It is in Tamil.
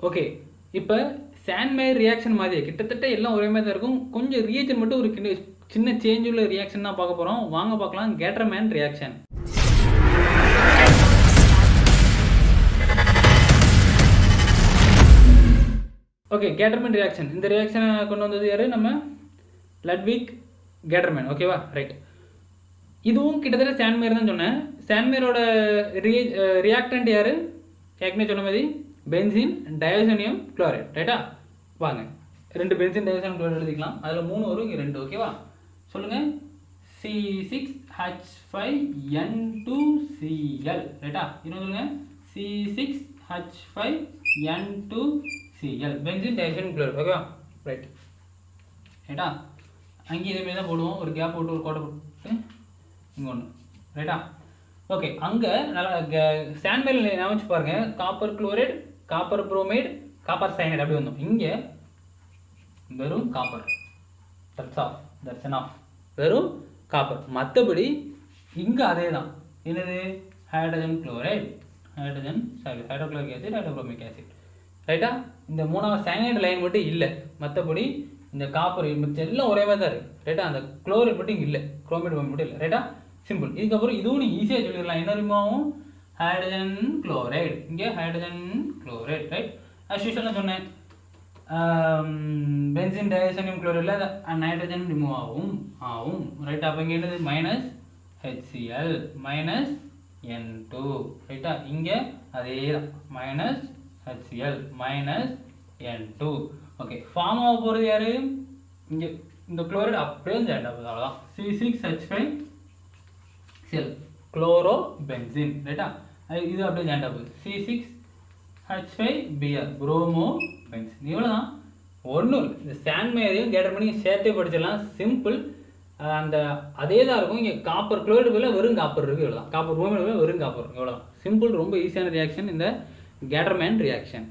ஓகே, இப்போ சாண்ட்மேர் ரியாக்ஷன் மாதிரி கிட்டத்தட்ட எல்லாம் ஒரே மாதிரி தான் இருக்கும். கொஞ்சம் ரியேஜன் மட்டும் ஒரு சின்ன சேஞ்ச் உள்ள ரியாக்ஷன் தான் பார்க்க போகிறோம். வாங்க பார்க்கலாம். Gattermann reaction. Okay, Gattermann reaction. இந்த ரியாக்ஷனை கொண்டு வந்தது யார்? நம்ம லட்விக் கேட்டர்மேன். ஓகேவா? ரைட். இதுவும் கிட்டத்தட்ட சாண்ட்மேர் தான் சொன்னேன். சாண்ட்மேரோட ரியாக்டன்ட் யார்? ஏற்கனவே சொன்ன மாதிரி பென்சின் டயோசோனியம் குளோரைட். ரைட்டா? வாங்க, 2 பென்சின் டயோசோனியம் குளோரைட் எழுதிக்கலாம். அதில் 3 வரும், இங்கே 2. ஓகேவா? சொல்லுங்கள். C6H5N2Cl. ரைட்டா? இன்னும் சொல்லுங்கள். C6H5N2Cl benzene diazonium chloride. ஓகேவா? ரைட். ரைட்டா? அங்கே இதே மாதிரி தான் போடுவோம். ஒரு கேப் போட்டு ஒரு கோட்டை போட்டு இங்கே ஒன்று. ரைட்டா? ஓகே, அங்கே நல்லா சாண்ட்மேல் நினைச்சு பாருங்கள். Copper chloride, copper bromide, copper cyanide அப்படி வந்தோம். இங்கே வெறும் காப்பர். தட்ஸ் ஆஃப் வெறும் காப்பர். மற்றபடி இங்கே அதே தான். என்னது? Hydrogen chloride, hydrochloric acid, hydrobromic acid. ரைட்டா? இந்த 3வது சயனைடு லைன் மட்டும் இல்லை. மற்றபடி இந்த காப்பர் எல்லாம் ஒரே மாதிரி தான் இருக்குது. ரைட்டா? அந்த குளோரைட் மட்டும் இங்கே இல்லை, குரோமைடு மட்டும் இல்லை. ரைட்டா? சிம்பிள். இதுக்கப்புறம் இதுவும் நீங்கள் ஈஸியாக சொல்லிடலாம். என்ன ரிமாவும்? Hydrogen chloride. இங்கே hydrogen chloride. Right? As usual சொன்னேன். பென்சின் டயோசோனியம் குளோரைடில் நைட்ரஜன் ரிமூவ் ஆகும். ரைட்டா? அப்போ இங்கே என்னது? -HCl -N2. ரைட்டா? இங்கே அதே தான். -HCl -N2. ஓகே, ஃபார்ம் ஆக போகிறது யார்? இங்கே இந்த குளோரைடு அப்படியே ஜாயின் ஆகுது. அவ்வளோதான். C6H5Cl chloro benzene. ரைட்டா? இது அப்படியே ஜாயின் ஆகுது. C6H5Br promo benzene. இவ்வளோ தான். ஒன்றும் இல்லை. இந்த சாண்ட்மேரையும் கேட்டர்மேனையும் சேர்த்தே படிச்சிடலாம். சிம்பிள். அந்த அதே தான் இருக்கும். இங்கே காப்பர் குளோரைடு பதில் வெறும் காப்பர் இருக்குது. இவ்வளோ தான். காப்பர் புரோமைடு பதில் வெறும் காப்பர். இவ்வளோ தான். சிம்பிள். ரொம்ப ஈஸியான ரியாக்ஷன் இந்த கேட்டர்மேன் ரியாக்ஷன்.